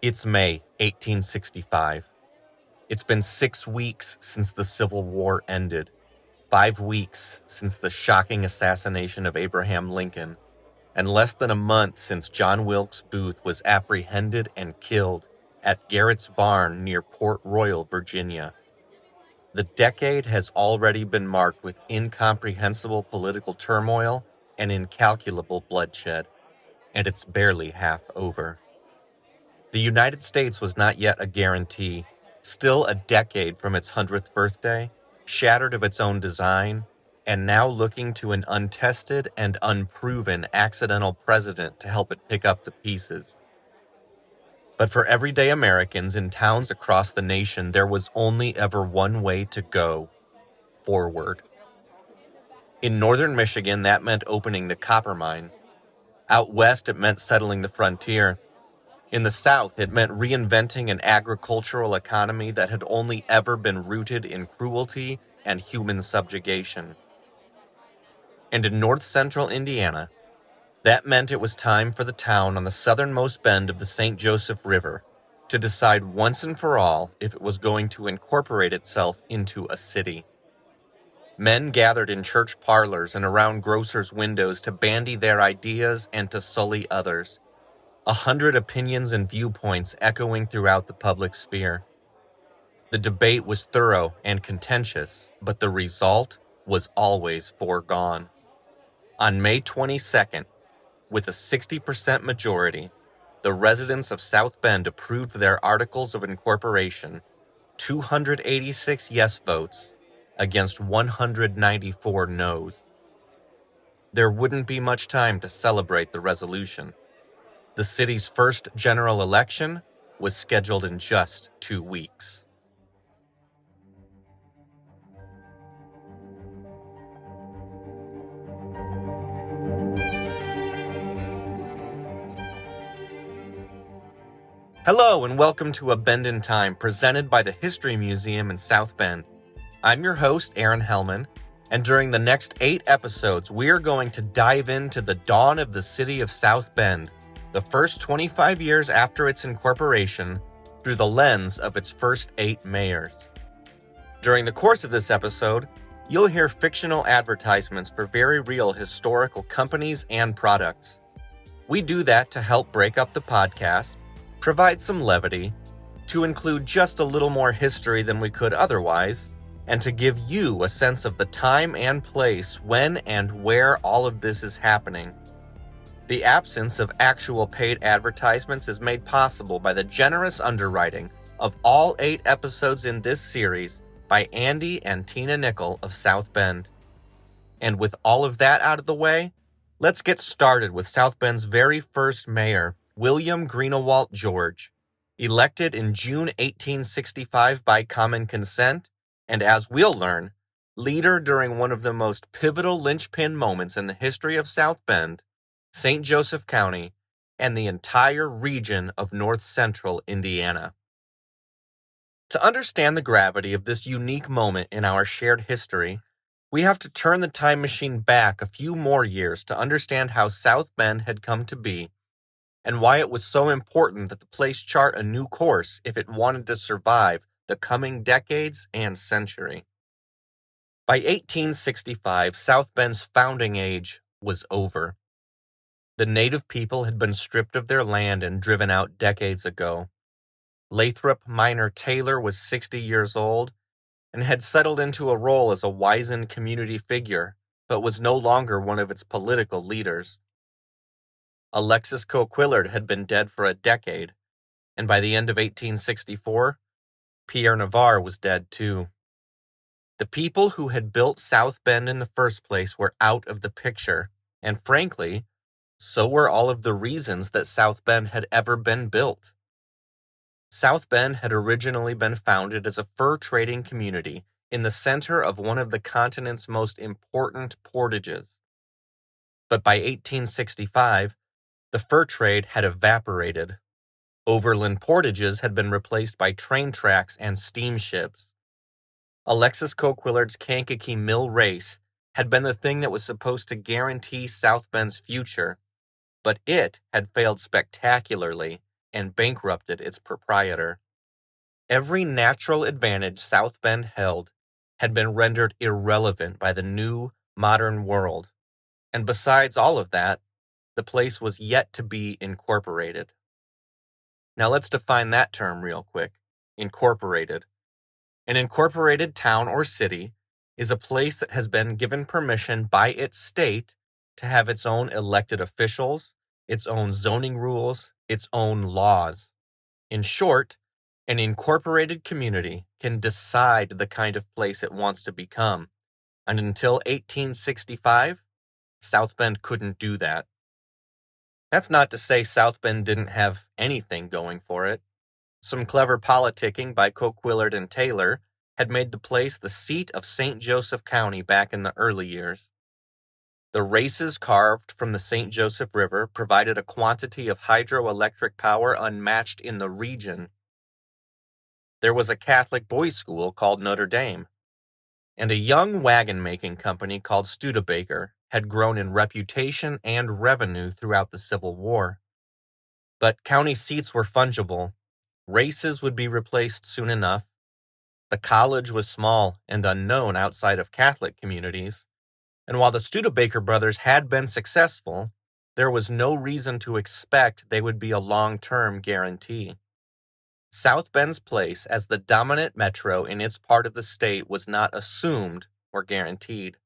It's May 1865. It's been 6 weeks since the Civil War ended, 5 weeks since the shocking assassination of Abraham Lincoln, and less than a month since John Wilkes Booth was apprehended and killed at Garrett's Barn near Port Royal, Virginia. The decade has already been marked with incomprehensible political turmoil and incalculable bloodshed, and it's barely half over. The United States was not yet a guarantee, still a decade from its 100th birthday, shattered of its own design, and now looking to an untested and unproven accidental president to help it pick up the pieces. But for everyday Americans in towns across the nation, there was only ever one way to go: forward. In northern Michigan, that meant opening the copper mines. Out west, it meant settling the frontier. In the South, it meant reinventing an agricultural economy that had only ever been rooted in cruelty and human subjugation. And in north-central Indiana, that meant it was time for the town on the southernmost bend of the St. Joseph River to decide once and for all if it was going to incorporate itself into a city. Men gathered in church parlors and around grocers' windows to bandy their ideas and to sully others. 100 opinions and viewpoints echoing throughout the public sphere. The debate was thorough and contentious, but the result was always foregone. On May 22nd, with a 60% majority, the residents of South Bend approved their Articles of Incorporation, 286 yes votes against 194 no's. There wouldn't be much time to celebrate the resolution. The city's first general election was scheduled in just 2 weeks. Hello and welcome to A Bend in Time, presented by the History Museum in South Bend. I'm your host, Aaron Hellman, and during the next 8 episodes, we're going to dive into the dawn of the city of South Bend, the first 25 years after its incorporation, through the lens of its first 8 mayors. During the course of this episode, you'll hear fictional advertisements for very real historical companies and products. We do that to help break up the podcast, provide some levity, to include just a little more history than we could otherwise, and to give you a sense of the time and place when and where all of this is happening. The absence of actual paid advertisements is made possible by the generous underwriting of all 8 episodes in this series by Andy and Tina Nickel of South Bend. And with all of that out of the way, let's get started with South Bend's very first mayor, William Greenawalt George, elected in June 1865 by common consent, and as we'll learn, leader during one of the most pivotal linchpin moments in the history of South Bend, St. Joseph County, and the entire region of north-central Indiana. To understand the gravity of this unique moment in our shared history, we have to turn the time machine back a few more years to understand how South Bend had come to be, and why it was so important that the place chart a new course if it wanted to survive the coming decades and century. By 1865, South Bend's founding age was over. The native people had been stripped of their land and driven out decades ago. Lathrop Minor Taylor was 60 years old and had settled into a role as a wizened community figure, but was no longer one of its political leaders. Alexis Coquillard had been dead for a decade, and by the end of 1864, Pierre Navarre was dead too. The people who had built South Bend in the first place were out of the picture, and frankly, so were all of the reasons that South Bend had ever been built. South Bend had originally been founded as a fur trading community in the center of one of the continent's most important portages. But by 1865, the fur trade had evaporated. Overland portages had been replaced by train tracks and steamships. Alexis Coquillard's Kankakee Mill race had been the thing that was supposed to guarantee South Bend's future, but it had failed spectacularly and bankrupted its proprietor. Every natural advantage South Bend held had been rendered irrelevant by the new, modern world. And besides all of that, the place was yet to be incorporated. Now let's define that term real quick. Incorporated. An incorporated town or city is a place that has been given permission by its state to have its own elected officials, its own zoning rules, its own laws. In short, an incorporated community can decide the kind of place it wants to become, and until 1865, South Bend couldn't do that. That's not to say South Bend didn't have anything going for it. Some clever politicking by Coquillard and Taylor had made the place the seat of St. Joseph County back in the early years. The races carved from the St. Joseph River provided a quantity of hydroelectric power unmatched in the region. There was a Catholic boys' school called Notre Dame, and a young wagon-making company called Studebaker had grown in reputation and revenue throughout the Civil War. But county seats were fungible. Races would be replaced soon enough. The college was small and unknown outside of Catholic communities, and while the Studebaker brothers had been successful, there was no reason to expect they would be a long-term guarantee. South Bend's place as the dominant metro in its part of the state was not assumed or guaranteed.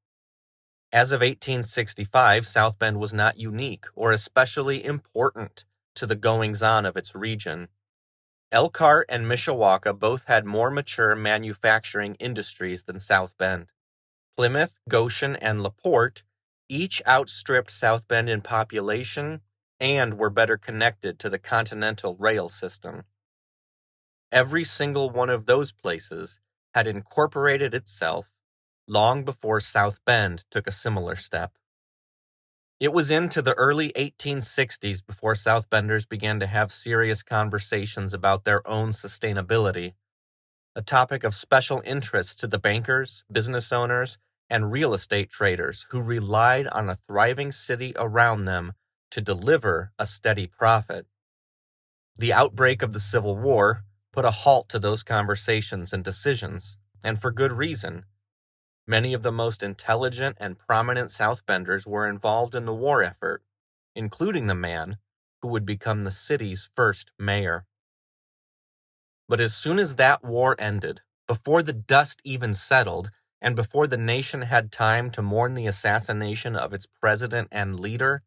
As of 1865, South Bend was not unique or especially important to the goings-on of its region. Elkhart and Mishawaka both had more mature manufacturing industries than South Bend. Plymouth, Goshen, and LaPorte each outstripped South Bend in population and were better connected to the continental rail system. Every single one of those places had incorporated itself long before South Bend took a similar step. It was into the early 1860s before South Benders began to have serious conversations about their own sustainability, a topic of special interest to the bankers, business owners, and real estate traders who relied on a thriving city around them to deliver a steady profit. The outbreak of the Civil War put a halt to those conversations and decisions, and for good reason. Many of the most intelligent and prominent South Benders were involved in the war effort, including the man who would become the city's first mayor. But as soon as that war ended, before the dust even settled, and before the nation had time to mourn the assassination of its president and leader,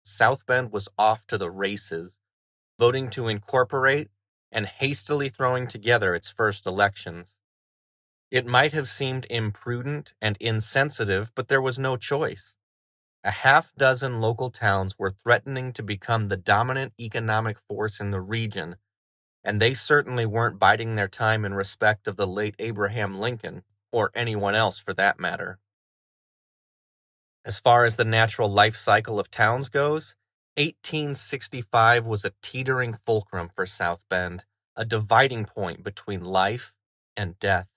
South Bend was off to the races, voting to incorporate and hastily throwing together its first elections. It might have seemed imprudent and insensitive, but there was no choice. A half-dozen local towns were threatening to become the dominant economic force in the region, and they certainly weren't biding their time in respect of the late Abraham Lincoln, or anyone else for that matter. As far as the natural life cycle of towns goes, 1865 was a teetering fulcrum for South Bend, a dividing point between life and death.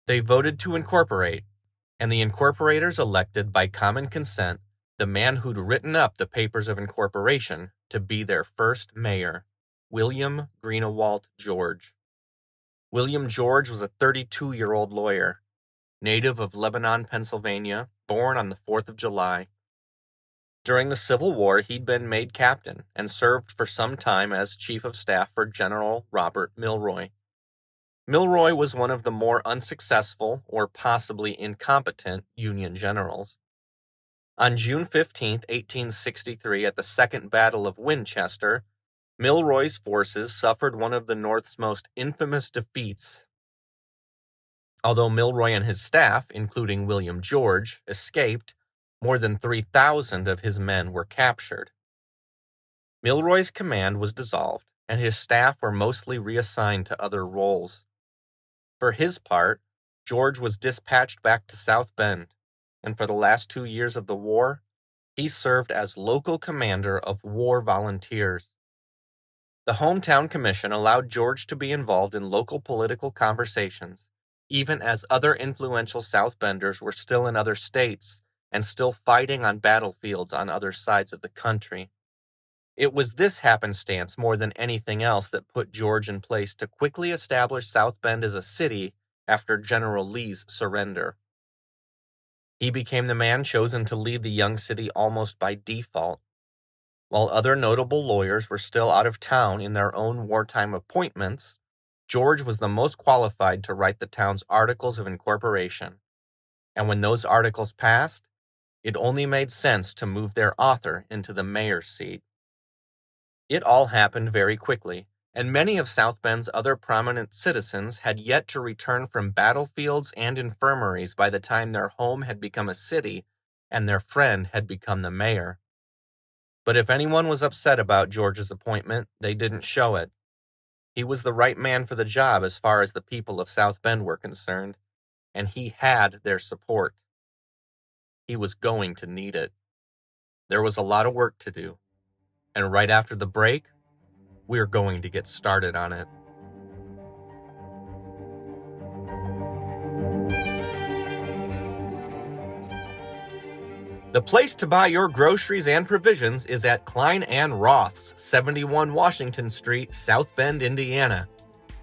They voted to incorporate, and the incorporators elected by common consent the man who'd written up the papers of incorporation to be their first mayor, William Greenawalt George. William George was a 32-year-old lawyer, native of Lebanon, Pennsylvania, born on the 4th of July. During the Civil War, he'd been made captain and served for some time as chief of staff for General Robert Milroy. Milroy was one of the more unsuccessful or possibly incompetent Union generals. On June 15, 1863, at the Second Battle of Winchester, Milroy's forces suffered one of the North's most infamous defeats. Although Milroy and his staff, including William George, escaped, more than 3,000 of his men were captured. Milroy's command was dissolved, and his staff were mostly reassigned to other roles. For his part, George was dispatched back to South Bend, and for the last 2 years of the war, he served as local commander of war volunteers. The Hometown Commission allowed George to be involved in local political conversations, even as other influential South Benders were still in other states and still fighting on battlefields on other sides of the country. It was this happenstance more than anything else that put George in place to quickly establish South Bend as a city after General Lee's surrender. He became the man chosen to lead the young city almost by default. While other notable lawyers were still out of town in their own wartime appointments, George was the most qualified to write the town's articles of incorporation. And when those articles passed, it only made sense to move their author into the mayor's seat. It all happened very quickly, and many of South Bend's other prominent citizens had yet to return from battlefields and infirmaries by the time their home had become a city and their friend had become the mayor. But if anyone was upset about George's appointment, they didn't show it. He was the right man for the job as far as the people of South Bend were concerned, and he had their support. He was going to need it. There was a lot of work to do, and right after the break, we're going to get started on it. The place to buy your groceries and provisions is at Klein & Roth's, 71 Washington Street, South Bend, Indiana,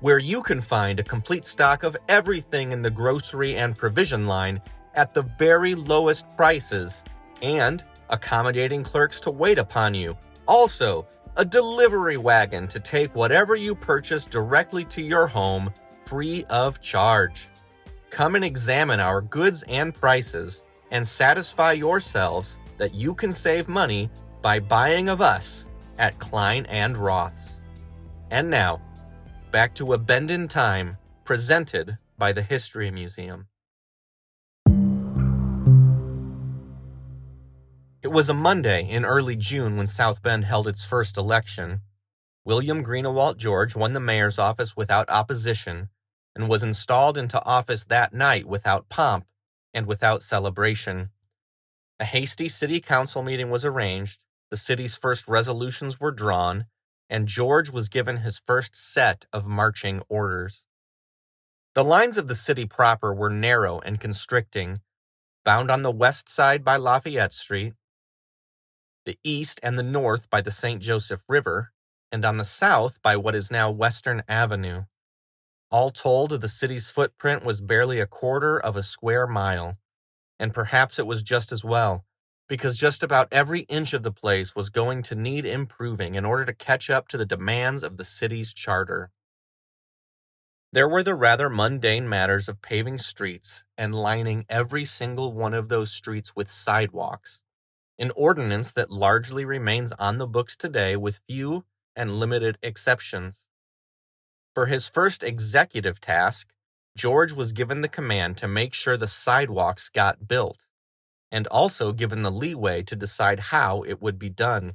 where you can find a complete stock of everything in the grocery and provision line at the very lowest prices, and accommodating clerks to wait upon you. Also, a delivery wagon to take whatever you purchase directly to your home, free of charge. Come and examine our goods and prices, and satisfy yourselves that you can save money by buying of us at Klein & Roth's. And now, back to A Bend in Time, presented by the History Museum. It was a Monday in early June when South Bend held its first election. William Greenawalt George won the mayor's office without opposition and was installed into office that night without pomp and without celebration. A hasty city council meeting was arranged, the city's first resolutions were drawn, and George was given his first set of marching orders. The lines of the city proper were narrow and constricting, bound on the west side by Lafayette Street, the east and the north by the St. Joseph River, and on the south by what is now Western Avenue. All told, the city's footprint was barely a quarter of a square mile, and perhaps it was just as well, because just about every inch of the place was going to need improving in order to catch up to the demands of the city's charter. There were the rather mundane matters of paving streets and lining every single one of those streets with sidewalks, an ordinance that largely remains on the books today with few and limited exceptions. For his first executive task, George was given the command to make sure the sidewalks got built, and also given the leeway to decide how it would be done.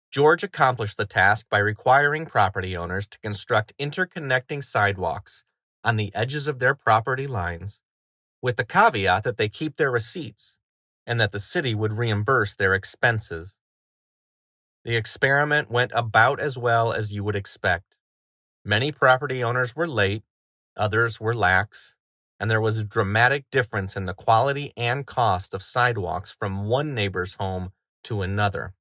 George accomplished the task by requiring property owners to construct interconnecting sidewalks on the edges of their property lines, with the caveat that they keep their receipts, and that the city would reimburse their expenses. The experiment went about as well as you would expect. Many property owners were late, others were lax, and there was a dramatic difference in the quality and cost of sidewalks from one neighbor's home to another.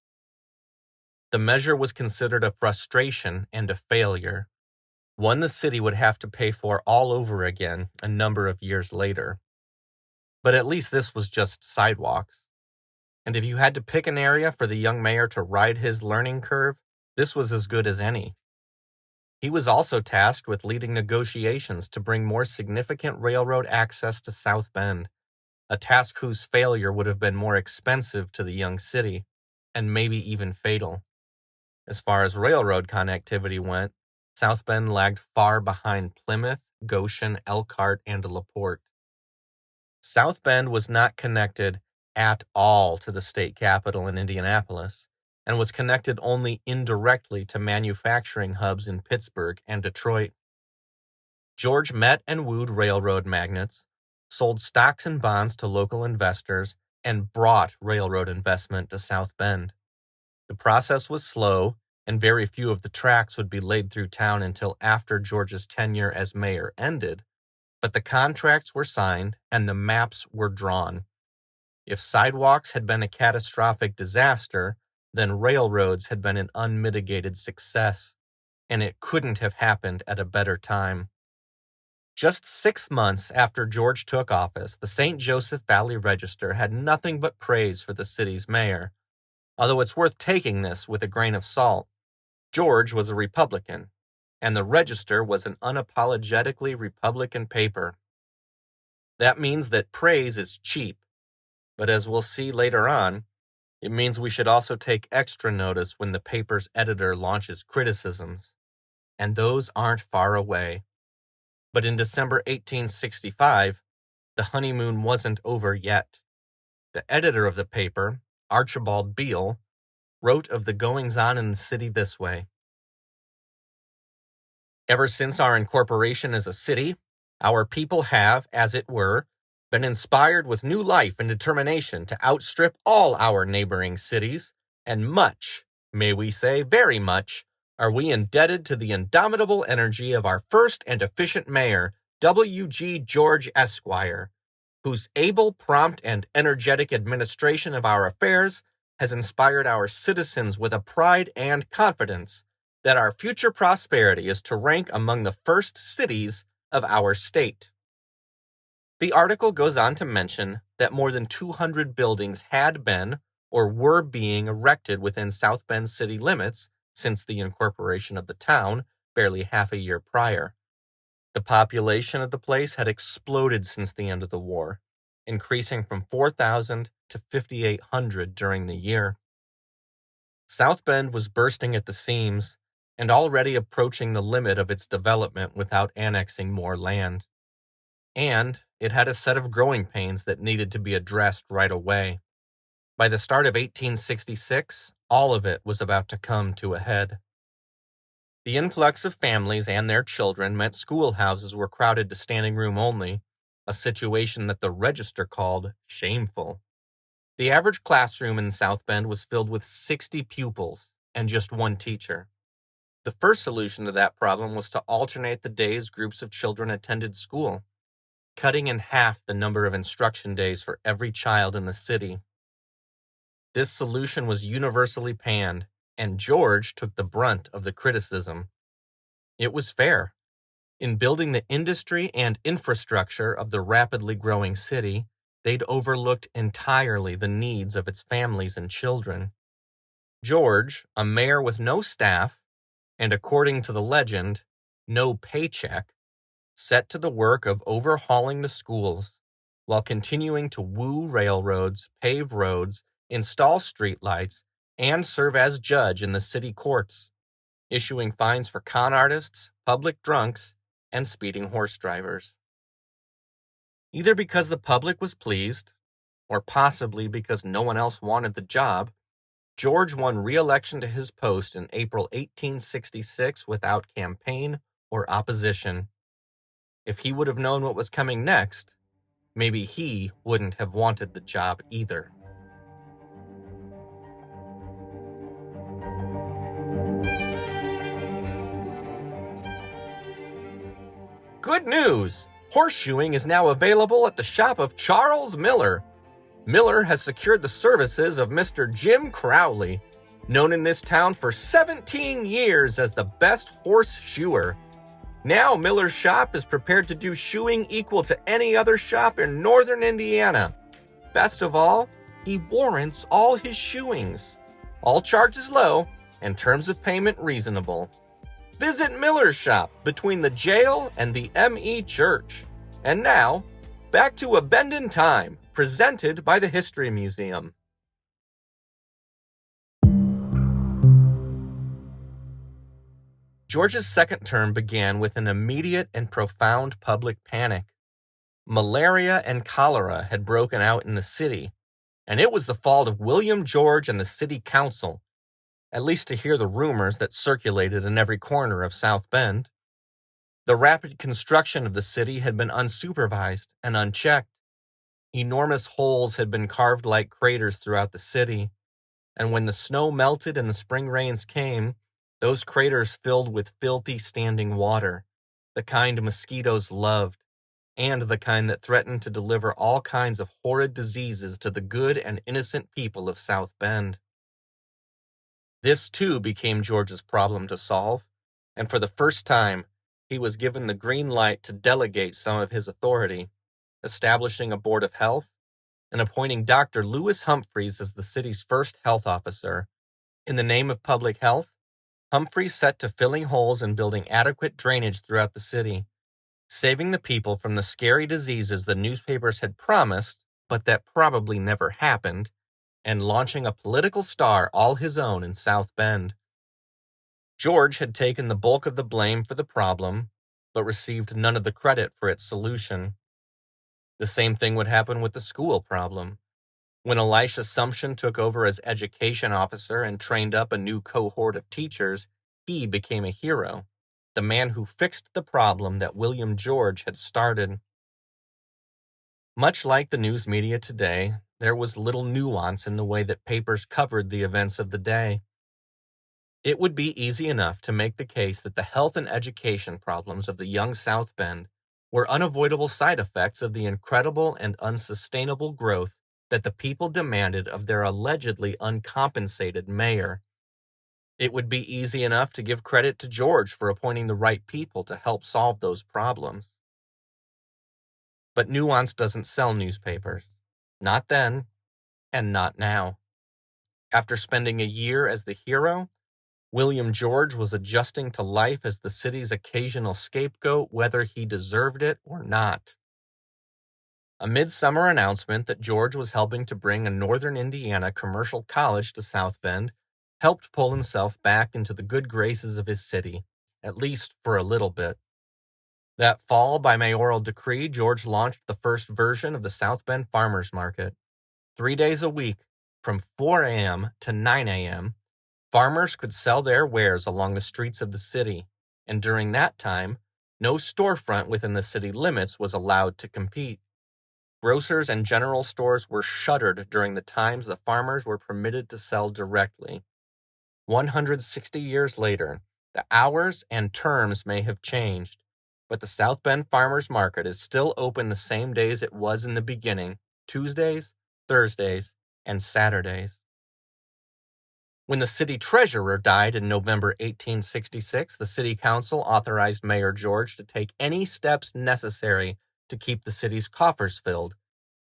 The measure was considered a frustration and a failure, one the city would have to pay for all over again a number of years later. But at least this was just sidewalks. And if you had to pick an area for the young mayor to ride his learning curve, this was as good as any. He was also tasked with leading negotiations to bring more significant railroad access to South Bend, a task whose failure would have been more expensive to the young city, and maybe even fatal. As far as railroad connectivity went, South Bend lagged far behind Plymouth, Goshen, Elkhart, and LaPorte. South Bend was not connected at all to the state capital in Indianapolis, and was connected only indirectly to manufacturing hubs in Pittsburgh and Detroit. George met and wooed railroad magnates, sold stocks and bonds to local investors, and brought railroad investment to South Bend. The process was slow, and very few of the tracks would be laid through town until after George's tenure as mayor ended, but the contracts were signed and the maps were drawn. If sidewalks had been a catastrophic disaster, then railroads had been an unmitigated success, and it couldn't have happened at a better time. Just 6 months after George took office, the St. Joseph Valley Register had nothing but praise for the city's mayor. Although it's worth taking this with a grain of salt, George was a Republican, and the Register was an unapologetically Republican paper. That means that praise is cheap, but as we'll see later on, it means we should also take extra notice when the paper's editor launches criticisms, and those aren't far away. But in December 1865, the honeymoon wasn't over yet. The editor of the paper, Archibald Beale, wrote of the goings-on in the city this way. Ever since our incorporation as a city, our people have, as it were, been inspired with new life and determination to outstrip all our neighboring cities, and much, may we say very much, are we indebted to the indomitable energy of our first and efficient mayor, W.G. George, Esquire, whose able, prompt, and energetic administration of our affairs has inspired our citizens with a pride and confidence that our future prosperity is to rank among the first cities of our state. The article goes on to mention that more than 200 buildings had been or were being erected within South Bend city limits since the incorporation of the town barely half a year prior. The population of the place had exploded since the end of the war, increasing from 4,000 to 5,800 during the year. South Bend was bursting at the seams and already approaching the limit of its development without annexing more land. And it had a set of growing pains that needed to be addressed right away. By the start of 1866, all of it was about to come to a head. The influx of families and their children meant schoolhouses were crowded to standing room only, a situation that the Register called shameful. The average classroom in South Bend was filled with 60 pupils and just one teacher. The first solution to that problem was to alternate the days groups of children attended school, cutting in half the number of instruction days for every child in the city. This solution was universally panned, and George took the brunt of the criticism. It was fair. In building the industry and infrastructure of the rapidly growing city, they'd overlooked entirely the needs of its families and children. George, a mayor with no staff, and according to the legend, no paycheck, set to the work of overhauling the schools, while continuing to woo railroads, pave roads, install streetlights, and serve as judge in the city courts, issuing fines for con artists, public drunks, and speeding horse drivers. Either because the public was pleased, or possibly because no one else wanted the job, George won re-election to his post in April 1866 without campaign or opposition. If he would have known what was coming next, maybe he wouldn't have wanted the job either. Good news! Horseshoeing is now available at the shop of Charles Miller. Miller has secured the services of Mr. Jim Crowley, known in this town for 17 years as the best horse shoer. Now Miller's shop is prepared to do shoeing equal to any other shop in northern Indiana. Best of all, he warrants all his shoeings. All charges low and terms of payment reasonable. Visit Miller's shop between the jail and the M.E. Church. And now, back to A Bend in Time, presented by the History Museum. George's second term began with an immediate and profound public panic. Malaria and cholera had broken out in the city, and it was the fault of William George and the city council, at least to hear the rumors that circulated in every corner of South Bend. The rapid construction of the city had been unsupervised and unchecked. Enormous holes had been carved like craters throughout the city, and when the snow melted and the spring rains came, those craters filled with filthy standing water, the kind mosquitoes loved, and the kind that threatened to deliver all kinds of horrid diseases to the good and innocent people of South Bend. This too became George's problem to solve, and for the first time, he was given the green light to delegate some of his authority, establishing a board of health and appointing Dr. Lewis Humphreys as the city's first health officer. In the name of public health, Humphreys set to filling holes and building adequate drainage throughout the city, saving the people from the scary diseases the newspapers had promised, but that probably never happened, and launching a political star all his own in South Bend. George had taken the bulk of the blame for the problem, but received none of the credit for its solution. The same thing would happen with the school problem. When Elisha Sumption took over as education officer and trained up a new cohort of teachers, he became a hero, the man who fixed the problem that William George had started. Much like the news media today, there was little nuance in the way that papers covered the events of the day. It would be easy enough to make the case that the health and education problems of the young South Bend were unavoidable side effects of the incredible and unsustainable growth that the people demanded of their allegedly uncompensated mayor. It would be easy enough to give credit to George for appointing the right people to help solve those problems. But nuance doesn't sell newspapers. Not then, and not now. After spending a year as the hero, William George was adjusting to life as the city's occasional scapegoat, whether he deserved it or not. A midsummer announcement that George was helping to bring a northern Indiana commercial college to South Bend helped pull himself back into the good graces of his city, at least for a little bit. That fall, by mayoral decree, George launched the first version of the South Bend Farmers Market. 3 days a week, from 4 a.m. to 9 a.m., farmers could sell their wares along the streets of the city, and during that time, no storefront within the city limits was allowed to compete. Grocers and general stores were shuttered during the times the farmers were permitted to sell directly. 160 years later, the hours and terms may have changed, but the South Bend Farmers Market is still open the same days it was in the beginning, Tuesdays, Thursdays, and Saturdays. When the city treasurer died in November 1866, the city council authorized Mayor George to take any steps necessary to keep the city's coffers filled,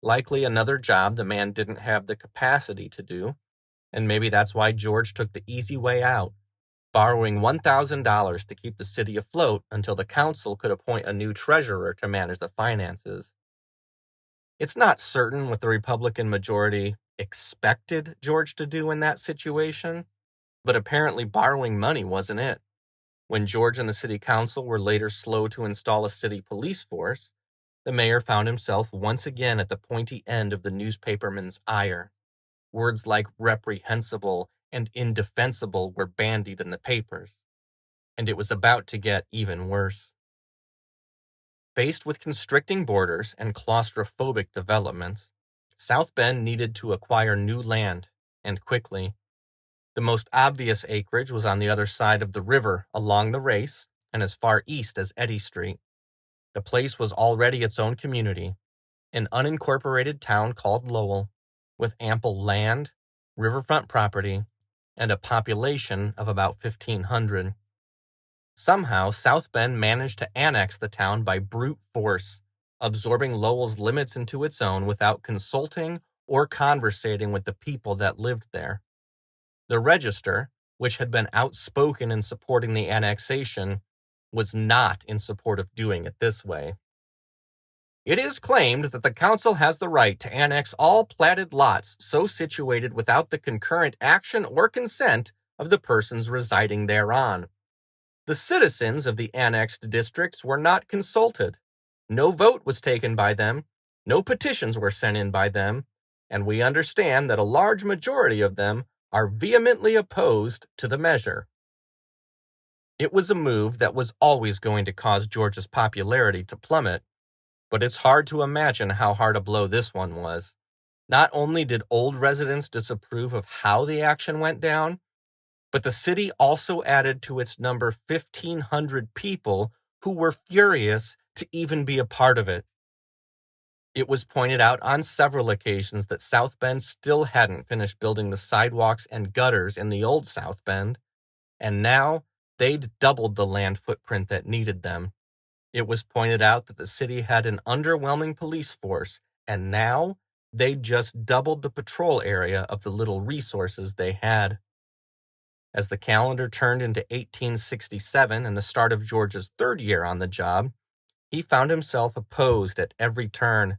likely another job the man didn't have the capacity to do, and maybe that's why George took the easy way out, borrowing $1,000 to keep the city afloat until the council could appoint a new treasurer to manage the finances. It's not certain what the Republican majority expected George to do in that situation, but apparently borrowing money wasn't it. When George and the city council were later slow to install a city police force, the mayor found himself once again at the pointy end of the newspaperman's ire. Words like reprehensible and indefensible were bandied in the papers, and it was about to get even worse. Faced with constricting borders and claustrophobic developments, South Bend needed to acquire new land, and quickly. The most obvious acreage was on the other side of the river along the Race and as far east as Eddy Street. The place was already its own community, an unincorporated town called Lowell, with ample land, riverfront property, and a population of about 1,500. Somehow, South Bend managed to annex the town by brute force, absorbing Lowell's limits into its own without consulting or conversating with the people that lived there. The Register, which had been outspoken in supporting the annexation, was not in support of doing it this way. It is claimed that the council has the right to annex all platted lots so situated without the concurrent action or consent of the persons residing thereon. The citizens of the annexed districts were not consulted. No vote was taken by them, no petitions were sent in by them, and we understand that a large majority of them are vehemently opposed to the measure. It was a move that was always going to cause George's popularity to plummet, but it's hard to imagine how hard a blow this one was. Not only did old residents disapprove of how the action went down, but the city also added to its number 1,500 people who were furious to even be a part of it. It was pointed out on several occasions that South Bend still hadn't finished building the sidewalks and gutters in the old South Bend, and now they'd doubled the land footprint that needed them. It was pointed out that the city had an underwhelming police force, and now they'd just doubled the patrol area of the little resources they had. As the calendar turned into 1867 and the start of George's third year on the job, he found himself opposed at every turn.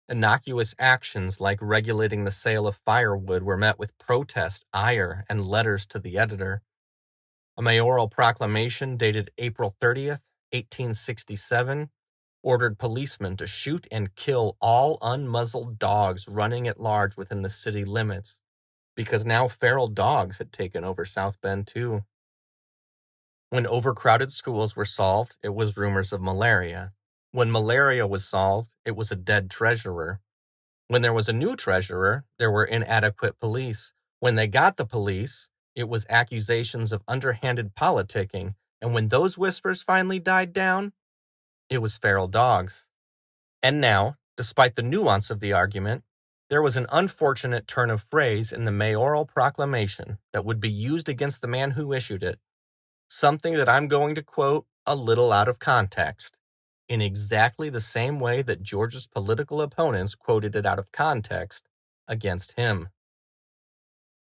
Innocuous actions like regulating the sale of firewood were met with protest, ire, and letters to the editor. A mayoral proclamation dated April 30th, 1867, ordered policemen to shoot and kill all unmuzzled dogs running at large within the city limits, because now feral dogs had taken over South Bend too. When overcrowded schools were solved, it was rumors of malaria. When malaria was solved, it was a dead treasurer. When there was a new treasurer, there were inadequate police. When they got the police, it was accusations of underhanded politicking. And when those whispers finally died down, it was feral dogs. And now, despite the nuance of the argument, there was an unfortunate turn of phrase in the mayoral proclamation that would be used against the man who issued it. Something that I'm going to quote a little out of context, in exactly the same way that George's political opponents quoted it out of context against him.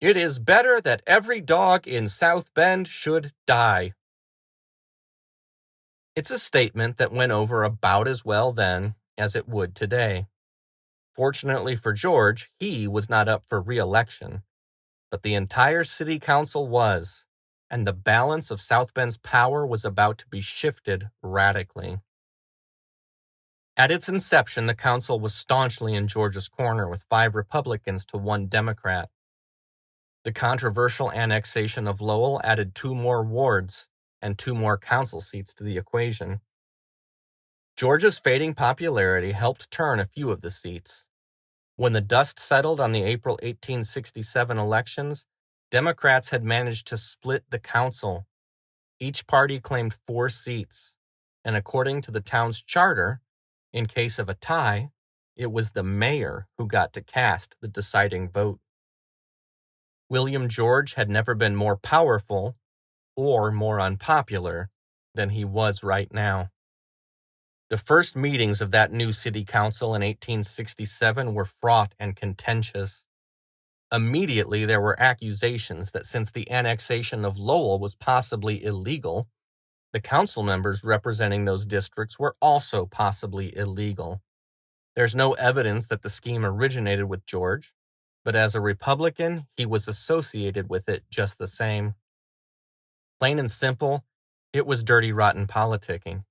"It is better that every dog in South Bend should die." It's a statement that went over about as well then as it would today. Fortunately for George, he was not up for re-election, but the entire city council was, and the balance of South Bend's power was about to be shifted radically. At its inception, the council was staunchly in George's corner with 5 Republicans to 1 Democrat. The controversial annexation of Lowell added 2 more wards and 2 more council seats to the equation. George's fading popularity helped turn a few of the seats. When the dust settled on the April 1867 elections, Democrats had managed to split the council. Each party claimed 4 seats, and according to the town's charter, in case of a tie, it was the mayor who got to cast the deciding vote. William George had never been more powerful or more unpopular than he was right now. The first meetings of that new city council in 1867 were fraught and contentious. Immediately, there were accusations that since the annexation of Lowell was possibly illegal, the council members representing those districts were also possibly illegal. There's no evidence that the scheme originated with George, but as a Republican, he was associated with it just the same. Plain and simple, it was dirty, rotten politicking.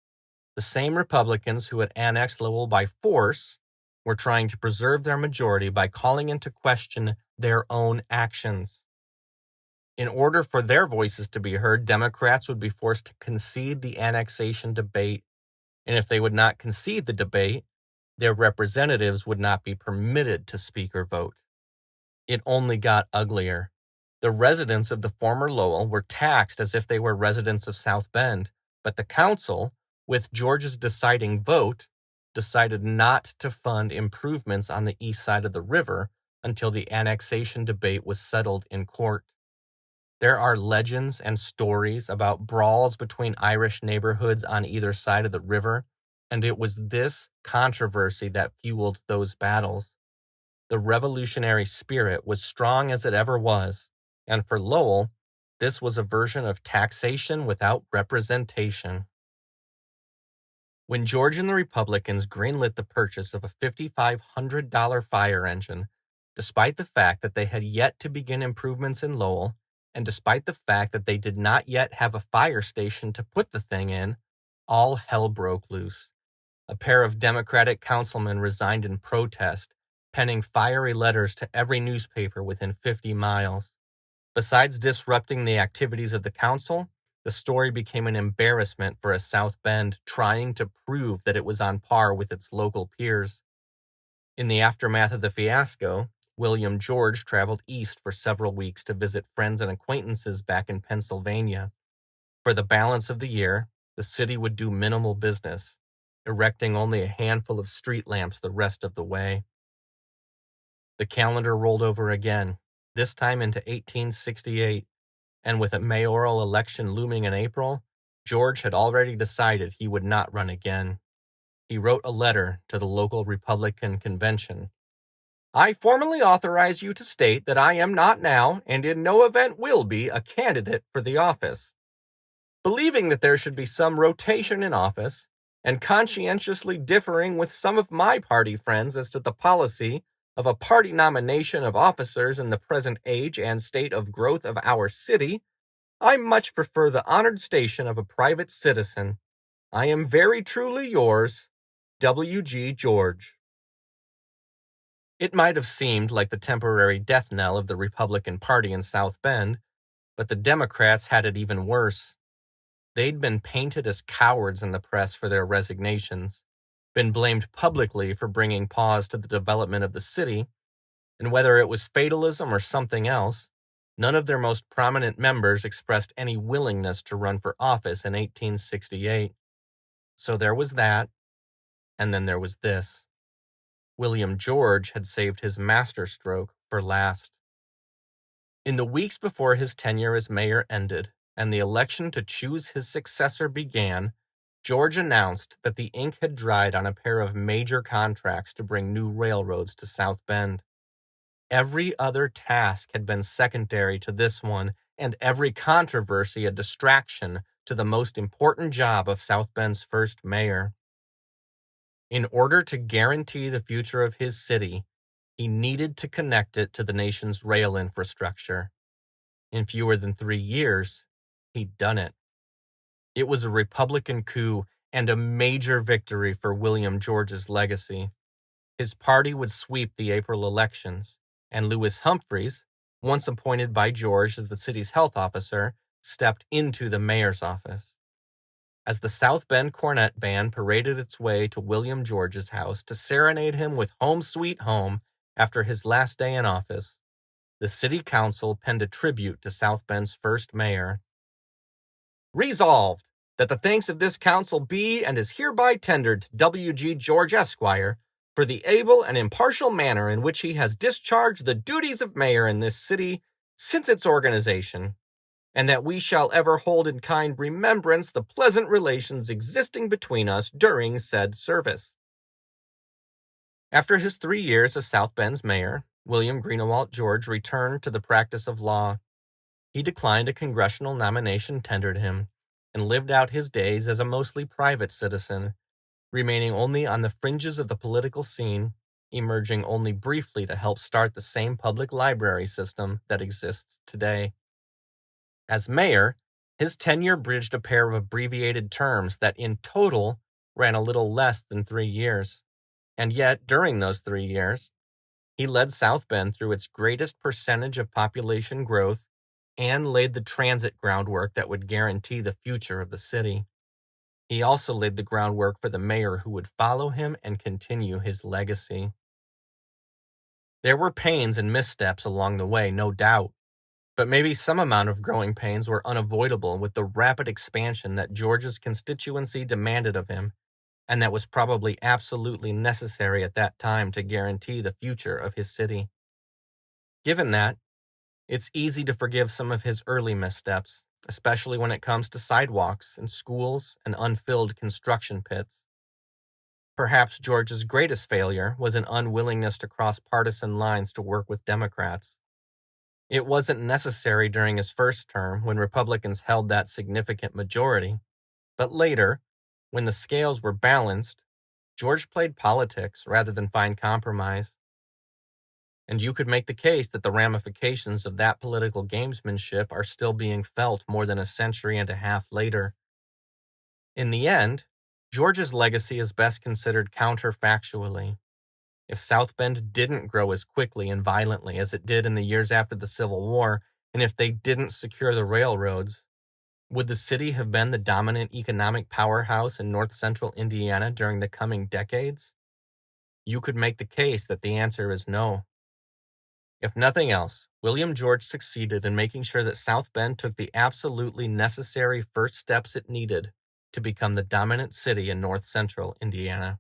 The same Republicans who had annexed Lowell by force were trying to preserve their majority by calling into question their own actions. In order for their voices to be heard, Democrats would be forced to concede the annexation debate, and if they would not concede the debate, their representatives would not be permitted to speak or vote. It only got uglier. The residents of the former Lowell were taxed as if they were residents of South Bend, but the council, with George's deciding vote, decided not to fund improvements on the east side of the river until the annexation debate was settled in court. There are legends and stories about brawls between Irish neighborhoods on either side of the river, and it was this controversy that fueled those battles. The revolutionary spirit was strong as it ever was, and for Lowell, this was a version of taxation without representation. When George and the Republicans greenlit the purchase of a $5,500 fire engine, despite the fact that they had yet to begin improvements in Lowell, and despite the fact that they did not yet have a fire station to put the thing in, all hell broke loose. A pair of Democratic councilmen resigned in protest, penning fiery letters to every newspaper within 50 miles. Besides disrupting the activities of the council, the story became an embarrassment for a South Bend trying to prove that it was on par with its local peers. In the aftermath of the fiasco, William George traveled east for several weeks to visit friends and acquaintances back in Pennsylvania. For the balance of the year, the city would do minimal business. erecting only a handful of street lamps the rest of the way. The calendar rolled over again, this time into 1868, and with a mayoral election looming in April, George had already decided he would not run again. He wrote a letter to the local Republican convention. I formally authorize you to state that I am not now, and in no event will be, a candidate for the office. Believing that there should be some rotation in office, and conscientiously differing with some of my party friends as to the policy of a party nomination of officers in the present age and state of growth of our city, I much prefer the honored station of a private citizen. I am very truly yours, W.G. George. It might have seemed like the temporary death knell of the Republican Party in South Bend, but the Democrats had it even worse. They'd been painted as cowards in the press for their resignations, been blamed publicly for bringing pause to the development of the city, and whether it was fatalism or something else, none of their most prominent members expressed any willingness to run for office in 1868. So there was that, and then there was this. William George had saved his masterstroke for last. In the weeks before his tenure as mayor ended, and the election to choose his successor began, George announced that the ink had dried on a pair of major contracts to bring new railroads to South Bend. Every other task had been secondary to this one, and every controversy a distraction to the most important job of South Bend's first mayor. In order to guarantee the future of his city, he needed to connect it to the nation's rail infrastructure. In fewer than 3 years, he'd done it. It was a Republican coup and a major victory for William George's legacy. His party would sweep the April elections, and Lewis Humphreys, once appointed by George as the city's health officer, stepped into the mayor's office. As the South Bend Cornet Band paraded its way to William George's house to serenade him with Home Sweet Home after his last day in office, the city council penned a tribute to South Bend's first mayor. Resolved, that the thanks of this council be and is hereby tendered to W.G. George, Esquire, for the able and impartial manner in which he has discharged the duties of mayor in this city since its organization, and that we shall ever hold in kind remembrance the pleasant relations existing between us during said service. After his 3 years as South Bend's mayor, William Greenawalt George returned to the practice of law. He declined a congressional nomination tendered him, and lived out his days as a mostly private citizen, remaining only on the fringes of the political scene, emerging only briefly to help start the same public library system that exists today. As mayor, his tenure bridged a pair of abbreviated terms that in total ran a little less than 3 years. And yet, during those 3 years, he led South Bend through its greatest percentage of population growth and laid the transit groundwork that would guarantee the future of the city. He also laid the groundwork for the mayor who would follow him and continue his legacy. There were pains and missteps along the way, no doubt, but maybe some amount of growing pains were unavoidable with the rapid expansion that George's constituency demanded of him, and that was probably absolutely necessary at that time to guarantee the future of his city. Given that, it's easy to forgive some of his early missteps, especially when it comes to sidewalks and schools and unfilled construction pits. Perhaps George's greatest failure was an unwillingness to cross partisan lines to work with Democrats. It wasn't necessary during his first term when Republicans held that significant majority, but later, when the scales were balanced, George played politics rather than find compromise. And you could make the case that the ramifications of that political gamesmanship are still being felt more than a century and a half later. In the end, George's legacy is best considered counterfactually. If South Bend didn't grow as quickly and violently as it did in the years after the Civil War, and if they didn't secure the railroads, would the city have been the dominant economic powerhouse in north-central Indiana during the coming decades? You could make the case that the answer is no. If nothing else, William George succeeded in making sure that South Bend took the absolutely necessary first steps it needed to become the dominant city in north-central Indiana.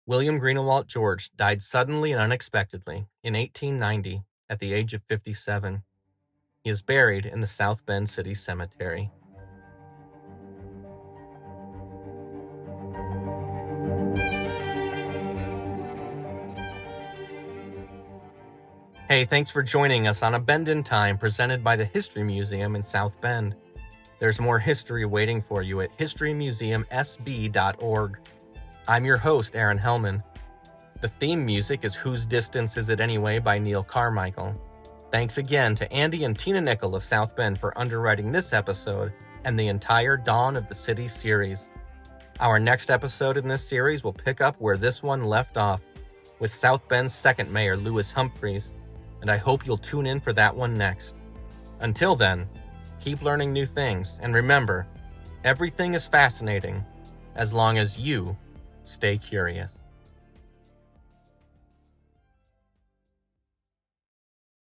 William Greenawalt George died suddenly and unexpectedly in 1890 at the age of 57. He is buried in the South Bend City Cemetery. Hey, thanks for joining us on A Bend in Time presented by the History Museum in South Bend. There's more history waiting for you at historymuseumsb.org. I'm your host, Aaron Hellman. The theme music is Whose Distance Is It Anyway by Neil Carmichael. Thanks again to Andy and Tina Nickel of South Bend for underwriting this episode and the entire Dawn of the City series. Our next episode in this series will pick up where this one left off, with South Bend's second mayor, Lewis Humphreys, and I hope you'll tune in for that one next. Until then, keep learning new things, and remember, everything is fascinating as long as you stay curious.